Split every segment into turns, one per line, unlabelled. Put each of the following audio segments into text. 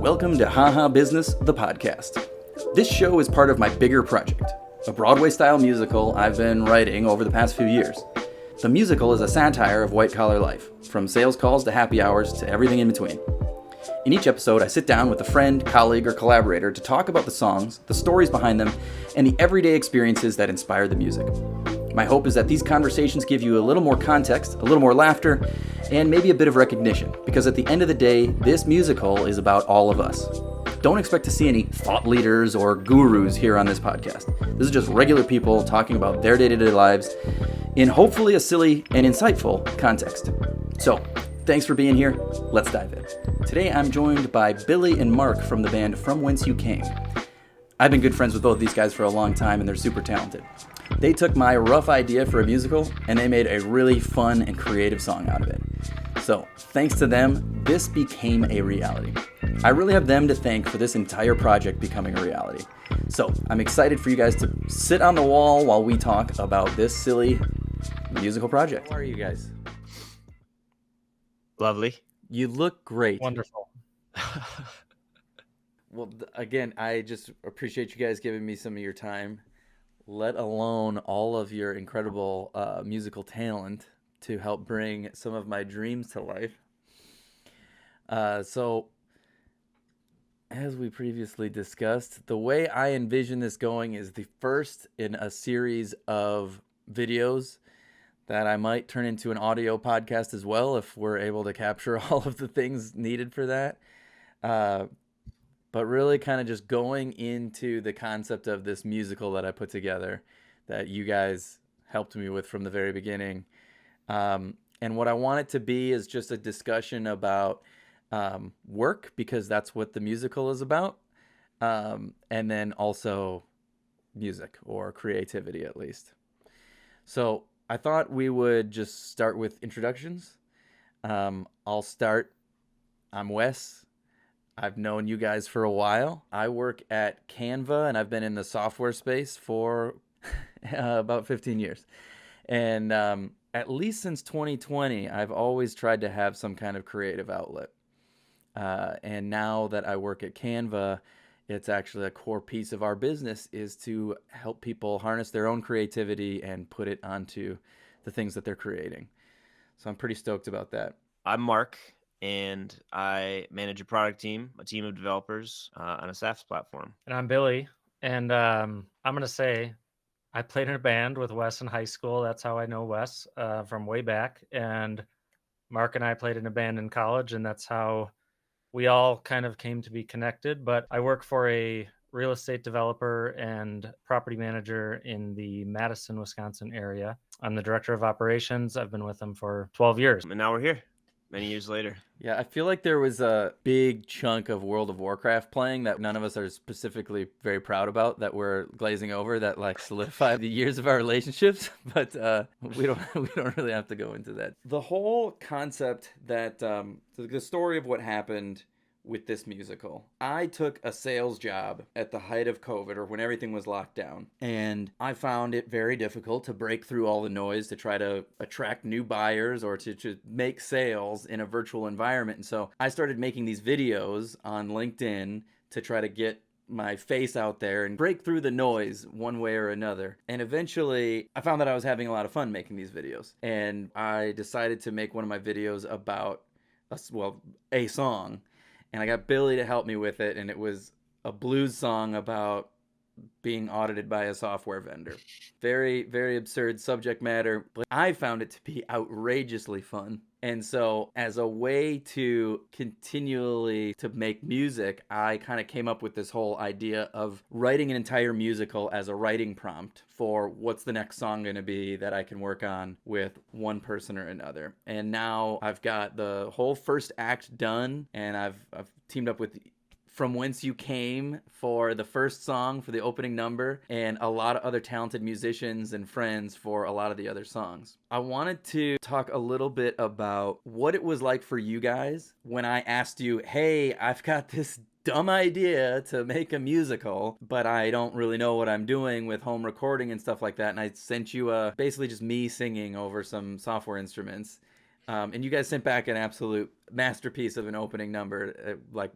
Welcome to Haha Business, the podcast. This show is part of my bigger project, a Broadway-style musical I've been writing over the past few years. The musical is a satire of white-collar life, from sales calls to happy hours to everything in between. In each episode, I sit down with a friend, colleague, or collaborator to talk about the songs, the stories behind them, and the everyday experiences that inspire the music. My hope is that these conversations give you a little more context, a little more laughter, and maybe a bit of recognition, because at the end of the day, this musical is about all of us. Don't expect to see any thought leaders or gurus here on this podcast. This is just regular people talking about their day-to-day lives in hopefully a silly and insightful context. So, thanks for being here. Let's dive in. Today I'm joined by Billy and Mark from the band From Whence You Came. I've been good friends with both these guys for a long time, and they're super talented. They took my rough idea for a musical, and they made a really fun and creative song out of it. So, thanks to them, this became a reality. I really have them to thank for this entire project becoming a reality. So, I'm excited for you guys to sit on the wall while we talk about this silly musical project. How are you guys?
Lovely.
You look great.
Wonderful.
Well, again, I just appreciate you guys giving me some of your time, let alone all of your incredible musical talent to help bring some of my dreams to life. So, as we previously discussed, the way I envision this going is the first in a series of videos that I might turn into an audio podcast as well if we're able to capture all of the things needed for that. But really kind of just going into the concept of this musical that I put together that you guys helped me with from the very beginning. And what I want it to be is just a discussion about work, because that's what the musical is about. And then also music, or creativity at least. So I thought we would just start with introductions. I'll start. I'm Wes. I've known you guys for a while. I work at Canva, and I've been in the software space for about 15 years. And at least since 2020, I've always tried to have some kind of creative outlet. And now that I work at Canva, it's actually a core piece of our business is to help people harness their own creativity and put it onto the things that they're creating. So I'm pretty stoked about that.
I'm Mark, and I manage a product team, a team of developers on a SaaS platform.
And I'm Billy. And I'm going to say I played in a band with Wes in high school. That's how I know Wes from way back. And Mark and I played in a band in college, and that's how we all kind of came to be connected. But I work for a real estate developer and property manager in the Madison, Wisconsin area. I'm the director of operations. I've been with them for 12 years.
And now we're here many years later.
Yeah, I feel like there was a big chunk of World of Warcraft playing that none of us are specifically very proud about that we're glazing over, that like solidified the years of our relationships, but we don't really have to go into that. The whole concept that the story of what happened with this musical. I took a sales job at the height of COVID, or when everything was locked down, and I found it very difficult to break through all the noise to try to attract new buyers or to make sales in a virtual environment. And so I started making these videos on LinkedIn to try to get my face out there and break through the noise one way or another. And eventually I found that I was having a lot of fun making these videos, and I decided to make one of my videos about a song. And I got Billy to help me with it, and it was a blues song about being audited by a software vendor. Very, very absurd subject matter, but I found it to be outrageously fun. And so as a way to continually to make music, I kind of came up with this whole idea of writing an entire musical as a writing prompt for what's the next song going to be that I can work on with one person or another. And now I've got the whole first act done, and I've teamed up with From Whence You Came for the first song for the opening number, and a lot of other talented musicians and friends for a lot of the other songs. I wanted to talk a little bit about what it was like for you guys when I asked you, hey, I've got this dumb idea to make a musical, but I don't really know what I'm doing with home recording and stuff like that. And I sent you basically just me singing over some software instruments. And you guys sent back an absolute masterpiece of an opening number, like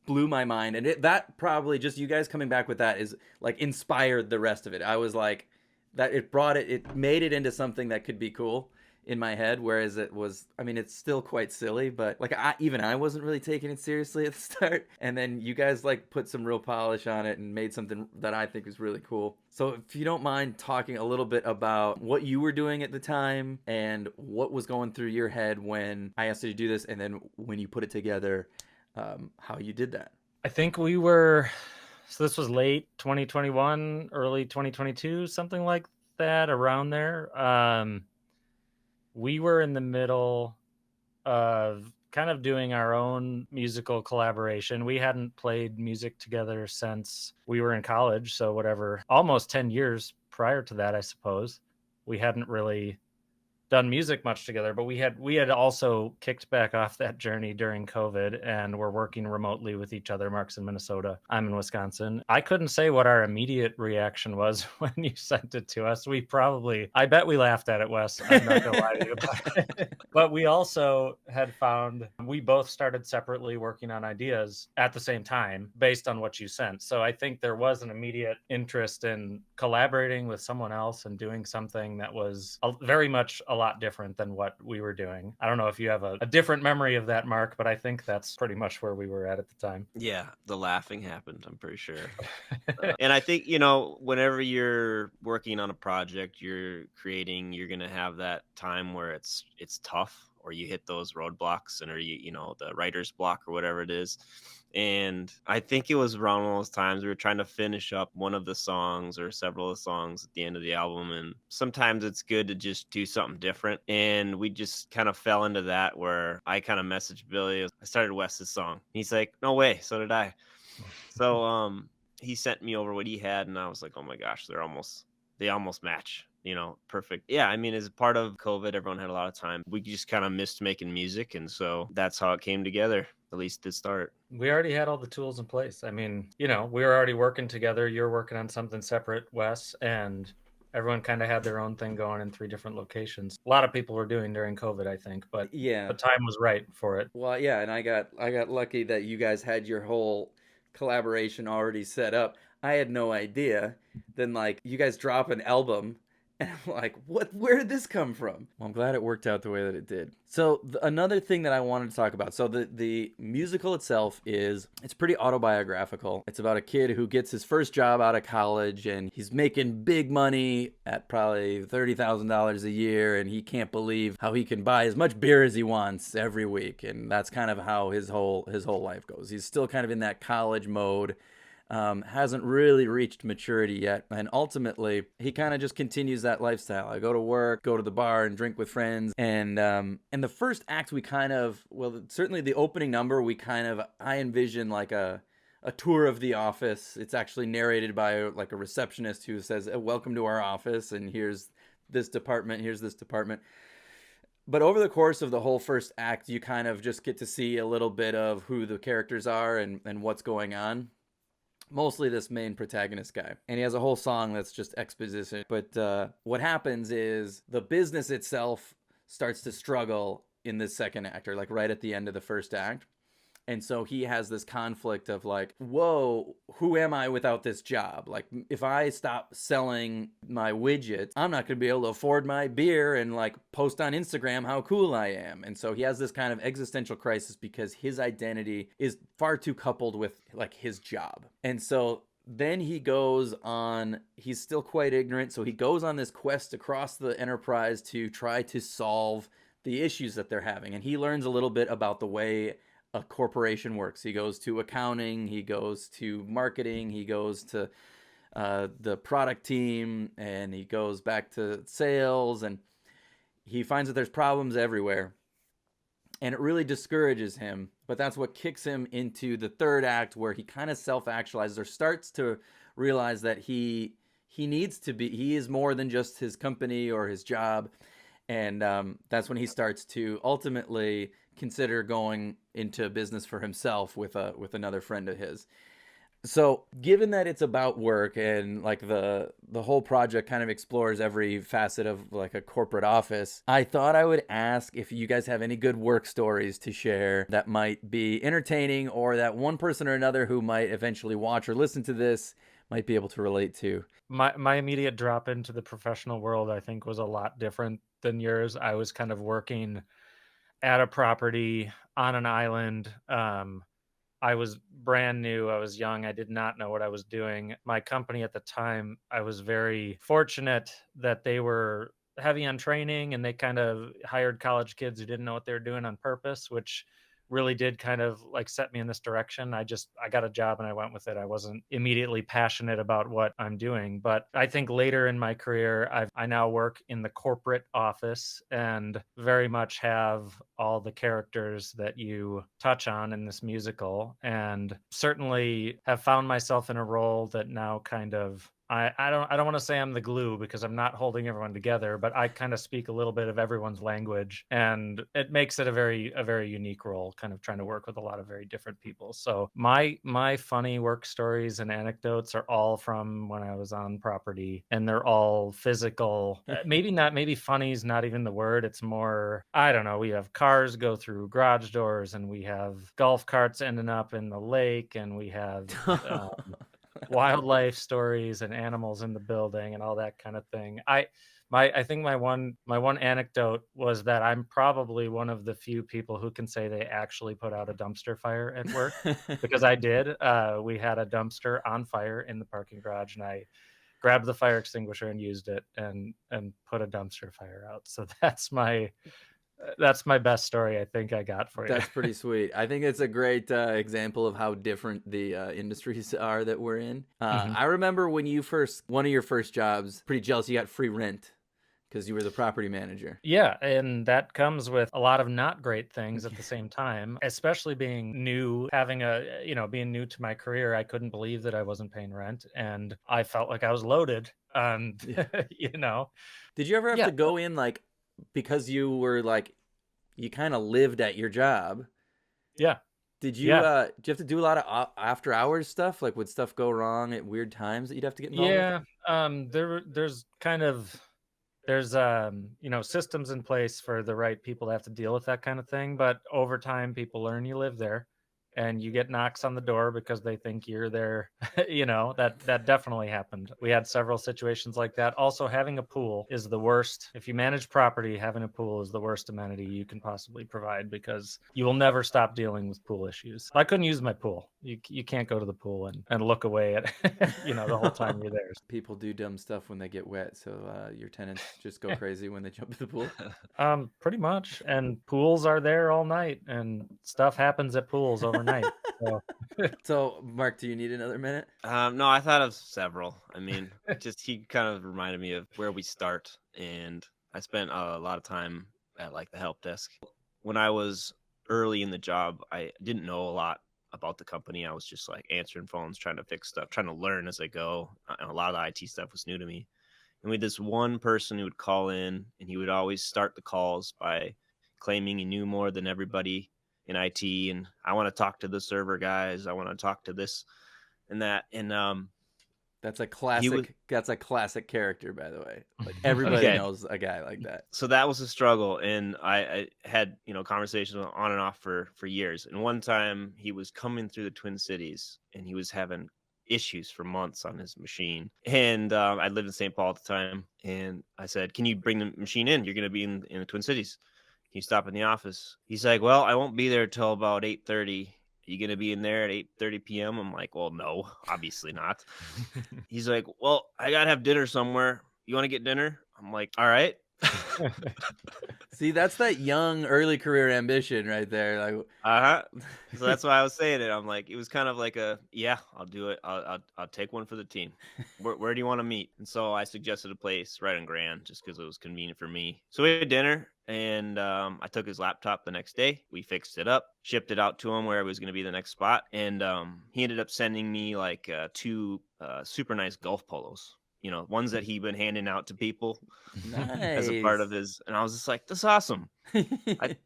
blew my mind, and that probably just you guys coming back with that is like inspired the rest of it. I was like that it made it into something that could be cool in my head, whereas it was, I mean, it's still quite silly, but like I wasn't really taking it seriously at the start, and then you guys like put some real polish on it and made something that I think is really cool. So if you don't mind talking a little bit about what you were doing at the time and what was going through your head when I asked you to do this, and then when you put it together, how you did that.
I think so this was late 2021, early 2022, something like that, around there. We were in the middle of kind of doing our own musical collaboration. We hadn't played music together since we were in college, so whatever, almost 10 years prior to that, I suppose. We hadn't really done music much together, but we had also kicked back off that journey during COVID, and we're working remotely with each other. Mark's in Minnesota, I'm in Wisconsin. I couldn't say what our immediate reaction was when you sent it to us. I bet we laughed at it, Wes. I'm not gonna lie to you. But we also had found, we both started separately working on ideas at the same time based on what you sent. So I think there was an immediate interest in collaborating with someone else and doing something that was very much a lot different than what we were doing. I don't know if you have a different memory of that, Mark, but I think that's pretty much where we were at the time.
Yeah, the laughing happened, I'm pretty sure. And I think, whenever you're working on a project, you're going to have that time where it's tough, or you hit those roadblocks, and or the writer's block or whatever it is. And I think it was around one of those times we were trying to finish up one of the songs or several of the songs at the end of the album. And sometimes it's good to just do something different. And we just kind of fell into that, where I kind of messaged Billy. I started Wes's song. He's like, no way. So did I. So he sent me over what he had, and I was like, oh my gosh, they almost match. Perfect. Yeah, I mean, as part of COVID, everyone had a lot of time. We just kind of missed making music, and so that's how it came together, at least to start.
We already had all the tools in place. I mean, we were already working together. You're working on something separate, Wes, and everyone kind of had their own thing going in 3 different locations. A lot of people were doing during COVID, I think, but
Yeah,
the time was right for it.
well, yeah, and I got lucky that you guys had your whole collaboration already set up. I had no idea. Then like you guys drop an album, and I'm like, what? Where did this come from? Well, I'm glad it worked out the way that it did. So another thing that I wanted to talk about. So the musical itself it's pretty autobiographical. It's about a kid who gets his first job out of college, and he's making big money at probably $30,000 a year, and he can't believe how he can buy as much beer as he wants every week. And that's kind of how his whole life goes. He's still kind of in that college mode. Hasn't really reached maturity yet, and ultimately he kind of just continues that lifestyle. I go to work, go to the bar, and drink with friends. And the first act, certainly the opening number, I envision like a tour of the office. It's actually narrated by like a receptionist who says, "Welcome to our office, and here's this department, here's this department." But over the course of the whole first act, you kind of just get to see a little bit of who the characters are and what's going on. Mostly this main protagonist guy. And he has a whole song that's just exposition. But what happens is the business itself starts to struggle in this second act, or like right at the end of the first act. And so he has this conflict of like, whoa, who am I without this job? Like, if I stop selling my widgets, I'm not going to be able to afford my beer and like post on Instagram how cool I am. And so he has this kind of existential crisis because his identity is far too coupled with like his job. And so then he's still quite ignorant. So he goes on this quest across the enterprise to try to solve the issues that they're having. And he learns a little bit about the way a corporation works. He goes to accounting, he goes to marketing, he goes to the product team, and he goes back to sales, and he finds that there's problems everywhere. And it really discourages him, but that's what kicks him into the third act, where he kind of self-actualizes or starts to realize that he is more than just his company or his job. And that's when he starts to ultimately consider going into business for himself with another friend of his. So, given that it's about work and like the whole project kind of explores every facet of like a corporate office, I thought I would ask if you guys have any good work stories to share that might be entertaining or that one person or another who might eventually watch or listen to this might be able to relate to.
My immediate drop into the professional world, I think, was a lot different than yours. I was kind of working at a property on an island. I was brand new. I was young. I did not know what I was doing. My company at the time, I was very fortunate that they were heavy on training and they kind of hired college kids who didn't know what they were doing on purpose, which really did kind of like set me in this direction. I got a job and I went with it. I wasn't immediately passionate about what I'm doing, but I think later in my career, I now work in the corporate office and very much have all the characters that you touch on in this musical, and certainly have found myself in a role that now kind of I don't want to say I'm the glue because I'm not holding everyone together, but I kind of speak a little bit of everyone's language, and it makes it a very unique role, kind of trying to work with a lot of very different people. So my funny work stories and anecdotes are all from when I was on property, and they're all physical. Maybe funny is not even the word. It's more, I don't know. We have cars go through garage doors, and we have golf carts ending up in the lake, and we have wildlife stories and animals in the building and all that kind of thing. I think my one anecdote was that I'm probably one of the few people who can say they actually put out a dumpster fire at work, because I did. We had a dumpster on fire in the parking garage, and I grabbed the fire extinguisher and used it and put a dumpster fire out. So that's my best story I think I got for you.
That's pretty sweet. I think it's a great example of how different the industries are that we're in.
Mhm.
I remember when one of your first jobs, pretty jealous you got free rent because you were the property manager.
Yeah, and that comes with a lot of not great things at the same time, especially being new, being new to my career. I couldn't believe that I wasn't paying rent, and I felt like I was loaded. And,
Yeah.
you know,
Did you ever have
yeah,
to go in like because you were like you kind of lived at your job?
yeah,
Did
yeah,
you have to do a lot of after hours stuff? Like would stuff go wrong at weird times that you'd have to get involved with?
yeah. There's systems in place for the right people to have to deal with that kind of thing, but over time people learn you live there, and you get knocks on the door because they think you're there. That definitely happened. We had several situations like that. Also, having a pool is the worst. If you manage property, having a pool is the worst amenity you can possibly provide, because you will never stop dealing with pool issues. I couldn't use my pool. You can't go to the pool and look away at the whole time you're there.
People do dumb stuff when they get wet, so your tenants just go crazy when they jump in the pool.
Pretty much. And pools are there all night, and stuff happens at pools overnight. So,
So, Mark, do you need another minute?
No, I thought of several. I mean, just he kind of reminded me of where we start, and I spent a lot of time at like the help desk. When I was early in the job, I didn't know a lot about the company. I was just like answering phones, trying to fix stuff, trying to learn as I go. And a lot of the IT stuff was new to me. And we had this one person who would call in, and he would always start the calls by claiming he knew more than everybody in IT. And I want to talk to the server guys. I want to talk to this and that. And
That's a
he was
classic. That's a classic character, by the way. Like everybody
okay.
knows a guy like that.
So that was a struggle, and I had conversations on and off for years. And one time he was coming through the Twin Cities, and he was having issues for months on his machine. And I lived in St. Paul at the time, and I said, "Can you bring the machine in? You're going to be in the Twin Cities. Can you stop in the office?" He's like, "Well, I won't be there till about 8:30. You gonna be in there at 8:30 p.m.?" I'm like, "Well, no, obviously not." He's like, "Well, I gotta have dinner somewhere. You want to get dinner?" I'm like, "All right."
See, that's that young, early career ambition right there. Like,
Uh-huh. So that's why I was saying it. I'm like, it was kind of like yeah, I'll do it. I'll take one for the team. Where do you want to meet? And so I suggested a place right on Grand, just because it was convenient for me. So we had dinner, and I took his laptop the next day. We fixed it up, shipped it out to him where it was going to be the next spot, and he ended up sending me like two super nice golf polos. ones that he'd been handing out to people as a part of
Nice.
his. And I was just like, "That's awesome." I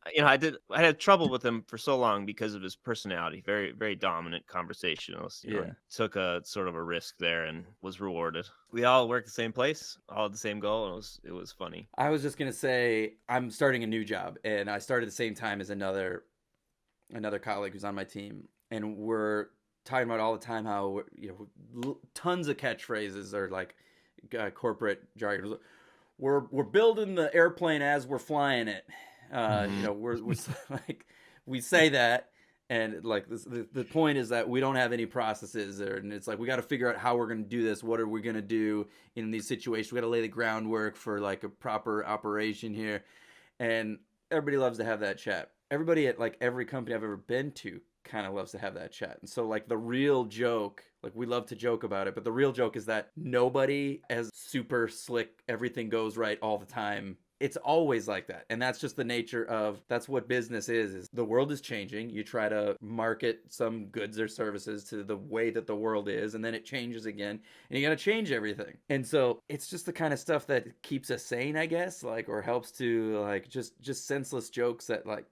had trouble with him for so long because of his personality, very very dominant conversationalist.
Yeah.
Took a sort of a risk there and was rewarded. We all worked the same place, all had the same goal, and it was funny.
I was just gonna say I'm starting a new job, and I started the same time as another colleague who's on my team, and we're talking about all the time how tons of catchphrases are like corporate jargon. We're building the airplane as we're flying it. We're like we say that, and like the point is that we don't have any processes, and it's like we got to figure out how we're going to do this. What are we going to do in these situations? We got to lay the groundwork for like a proper operation here, and everybody loves to have that chat. Everybody at like every company I've ever been to kind of loves to have that chat. And so like the real joke, like we love to joke about it, but the real joke is that nobody has super slick, everything goes right all the time. It's always like that. And that's just the nature of that's what business is the world is changing. You try to market some goods or services to the way that the world is, and then it changes again, and you got to change everything. And so it's just the kind of stuff that keeps us sane, I guess, like, or helps to like just senseless jokes that like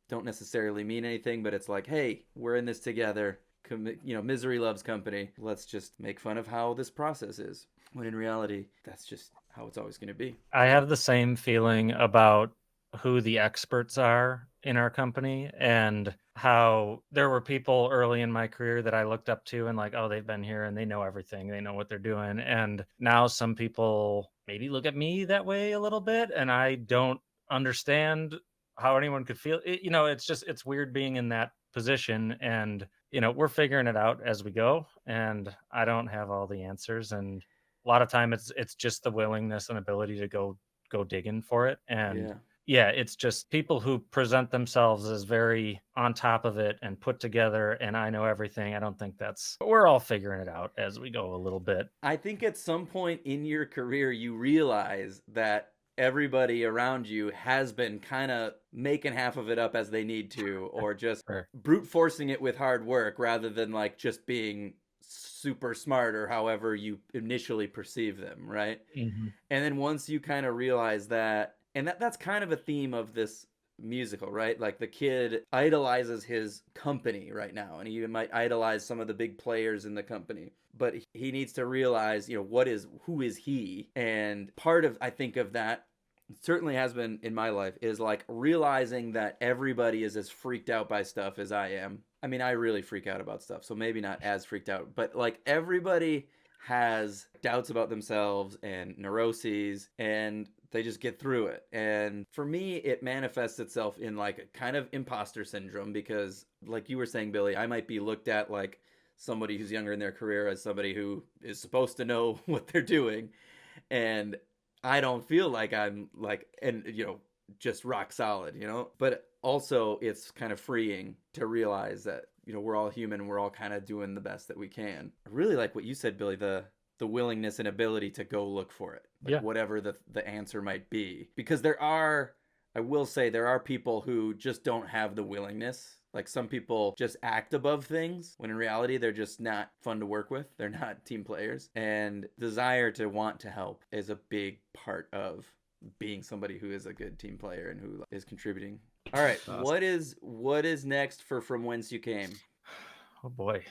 don't necessarily mean anything, but it's like, hey, we're in this together. Misery loves company. Let's just make fun of how this process is. When in reality, that's just how it's always going to be.
I have the same feeling about who the experts are in our company, and how there were people early in my career that I looked up to and like, oh, they've been here and they know everything. They know what they're doing. And now some people maybe look at me that way a little bit, and I don't understand how anyone could feel it. It's weird being in that position, and we're figuring it out as we go, and I don't have all the answers, and a lot of time it's just the willingness and ability to go digging for it. And
Yeah.
yeah, it's just people who present themselves as very on top of it and put together, and I know everything. I don't think we're all figuring it out as we go a little bit.
I think at some point in your career, you realize that everybody around you has been kind of making half of it up as they need to, or just
Sure.
brute forcing it with hard work rather than like just being super smart or however you initially perceive them, right?
Mhm.
And then once you kind of realize that, and that's kind of a theme of this musical, right? Like the kid idolizes his company right now, and he might idolize some of the big players in the company, but he needs to realize, who is he? And part of, I think, of that certainly has been in my life is like realizing that everybody is as freaked out by stuff as I am. I mean, I really freak out about stuff, so maybe not as freaked out, but like everybody has doubts about themselves and neuroses, and they just get through it. And for me, it manifests itself in like a kind of imposter syndrome because, like you were saying, Billy, I might be looked at like somebody who's younger in their career as somebody who is supposed to know what they're doing. And I don't feel like I'm like, and just rock solid, but also it's kind of freeing to realize that, we're all human. We're all kind of doing the best that we can. I really like what you said, Billy, the willingness and ability to go look for it, like
Yeah.
whatever the answer might be. Because I will say, there are people who just don't have the willingness. Like some people just act above things when in reality they're just not fun to work with. They're not team players. And desire to want to help is a big part of being somebody who is a good team player and who is contributing. All right,
Awesome.
what is next for From Whence You Came?
Oh boy.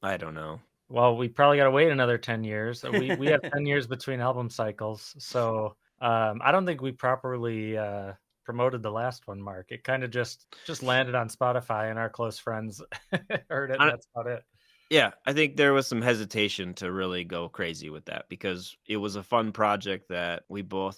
I don't know.
Well, we probably got to wait another 10 years. We have 10 years between album cycles. So I don't think we properly promoted the last one, Mark. It kind of just landed on Spotify, and our close friends heard it, and that's about it.
Yeah, I think there was some hesitation to really go crazy with that because it was a fun project that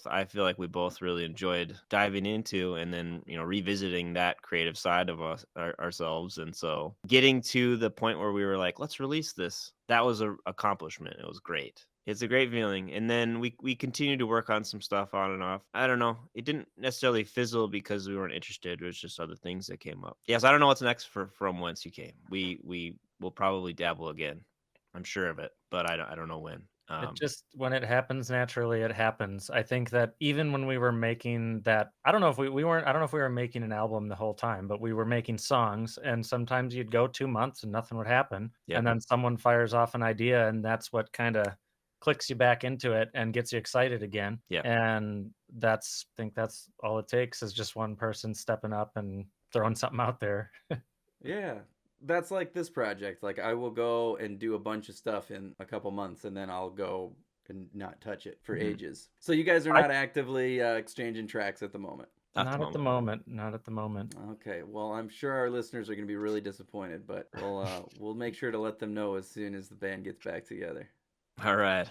I feel like we both really enjoyed diving into, and then, revisiting that creative side of ourselves. And so getting to the point where we were like, let's release this, that was an accomplishment. It was great. It's a great feeling. And then we continued to work on some stuff on and off. I don't know. It didn't necessarily fizzle because we weren't interested. It was just other things that came up. Yes, I don't know what's next for From Whence You Came. We will probably dabble again. I'm sure of it, but I don't know when.
It just, when it happens naturally, it happens. I think that even when we were making that, I don't know if we weren't, I don't know if we were making an album the whole time, but we were making songs, and sometimes you'd go 2 months and nothing would happen.
Yep.
And then someone fires off an idea, and that's what kind of clicks you back into it and gets you excited again.
Yeah.
And I think that's all it takes is just one person stepping up and throwing something out there.
Yeah. That's like this project. Like I will go and do a bunch of stuff in a couple months and then I'll go and not touch it for ages. So you guys are not actively exchanging tracks at the moment.
Not at the moment.
Okay. Well, I'm sure our listeners are going to be really disappointed, but we'll make sure to let them know as soon as the band gets back together.
All right.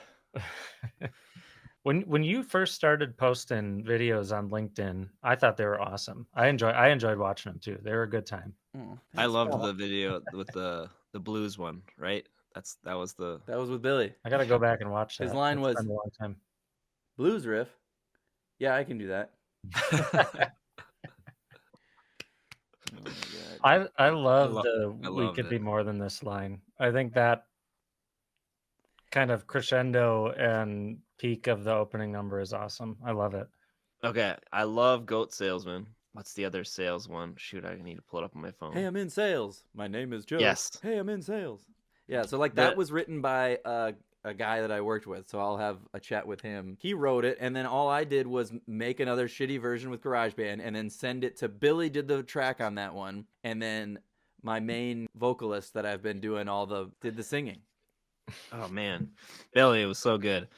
When you first started posting videos on LinkedIn, I thought they were awesome. I enjoyed watching them too. They were a good time.
Oh,
I loved the video with the blues one, right? That was
with Billy.
I got to go back and watch that.
His line was
It's been a long time.
Blues riff. Yeah, I can do that. Oh my God.
I love
I
we
loved
could
it.
be more than this line. I think that kind of crescendo and peak of the opening number is awesome. I love it.
Okay, I love Goat Salesman. What's the other sales one? Shoot, I need to pull it up on my phone.
Hey, I'm in sales. My name is Joe.
Yes.
Hey, I'm in sales. Yeah, so like that was written by a guy that I worked with, so I'll have a chat with him. He wrote it, and then all I did was make another shitty version with GarageBand and then send it to Billy, did the track on that one, and then my main vocalist that I've been doing did the singing.
Oh man, Billy, it was so good.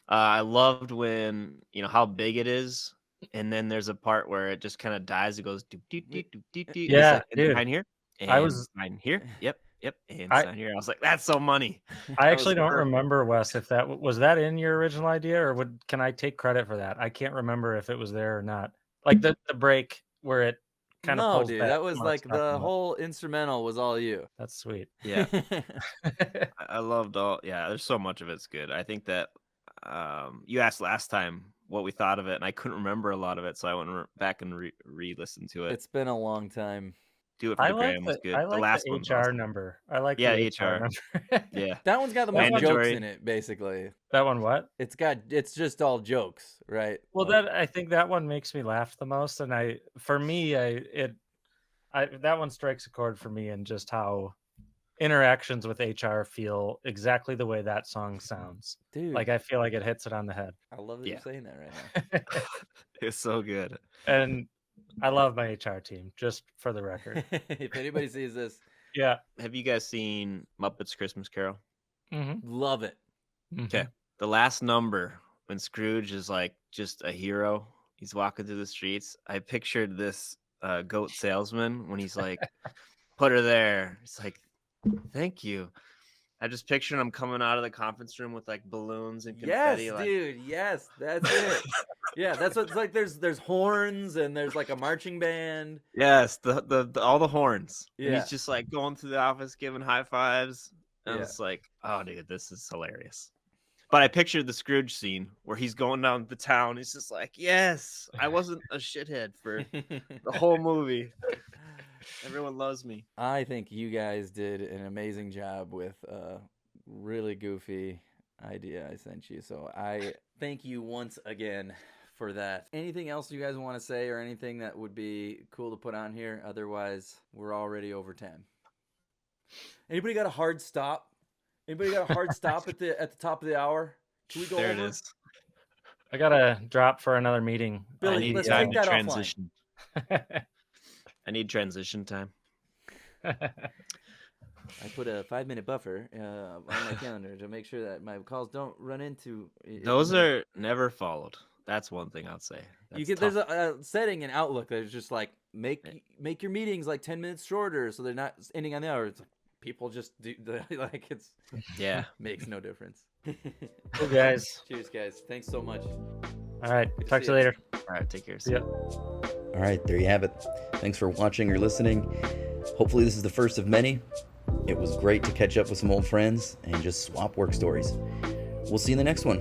I loved when how big it is, and then there's a part where it just kind of dies. It goes doop doop doop doop doop doop.
Yeah,
and
dude.
sign here. And
I was
sign here. Yep. And sign here. I was like, that's so money.
I actually don't remember, Wes, if that was that in your original idea, or can I take credit for that? I can't remember if it was there or not. Like the break where it kind of pulls
dude,
back
that was
Mark's
like
talking
the
about.
whole instrumental was all you.
That's sweet.
Yeah. I loved all. Yeah, there's so much of it's good. I think that you asked last time what we thought of it, and I couldn't remember a lot of it, so I went back and re-listened to it.
It's been a long time.
Do It for the Gram was good.
I like
the last
the
one's
HR
awesome.
number. I like
Yeah,
the
HR.
number.
Yeah.
That one's got the most jokes in it, basically.
That one what?
It's just all jokes, right?
Well, I think that one makes me laugh the most, and that one strikes a chord for me in just how interactions with HR feel exactly the way that song sounds.
Dude,
like I feel like it hits it on the head.
I love that you're saying that right now.
It's so good.
And I love my HR team, just for the record.
If anybody sees this,
yeah.
Have you guys seen Muppets Christmas Carol?
Mm-hmm.
Love it.
Okay. The last number when Scrooge is like just a hero, he's walking through the streets. I pictured this goat salesman when he's like, put her there. It's like, thank you. I just pictured him coming out of the conference room with like balloons and confetti.
Yes, dude. Yes, that's it. Yeah, that's what it's like. There's horns and there's like a marching band.
Yes, the all the horns.
Yeah.
And he's just like going through the office giving high fives. And
Yeah.
it's like, oh dude, this is hilarious. But I pictured the Scrooge scene where he's going down the town. He's just like, yes, I wasn't a shithead for the whole movie. Everyone loves me.
I think you guys did an amazing job with a really goofy idea I sent you. So I thank you once again for that. Anything else you guys want to say or anything that would be cool to put on here? Otherwise, we're already over 10. Anybody got a hard stop? Anybody got a hard stop at the top of the hour? Can we go
There
over?
it is.
I gotta drop for another meeting.
Billy,
I need
let's
time
take
to
that
transition. I need transition time.
I put a 5-minute buffer on my calendar to make sure that my calls don't run into.
Those are never followed. That's one thing I'd say.
There's a setting in Outlook that's just like make your meetings like 10 minutes shorter so they're not ending on the hour. It's like people just do like it's makes no difference.
Cool, guys.
Cheers, guys. Thanks so much.
All right.
Good to
Talk
see
to you
you.
later.
All right, take care.
See ya.
All right, there you have it. Thanks for watching or listening. Hopefully this is the first of many. It was great to catch up with some old friends and just swap work stories. We'll see you in the next one.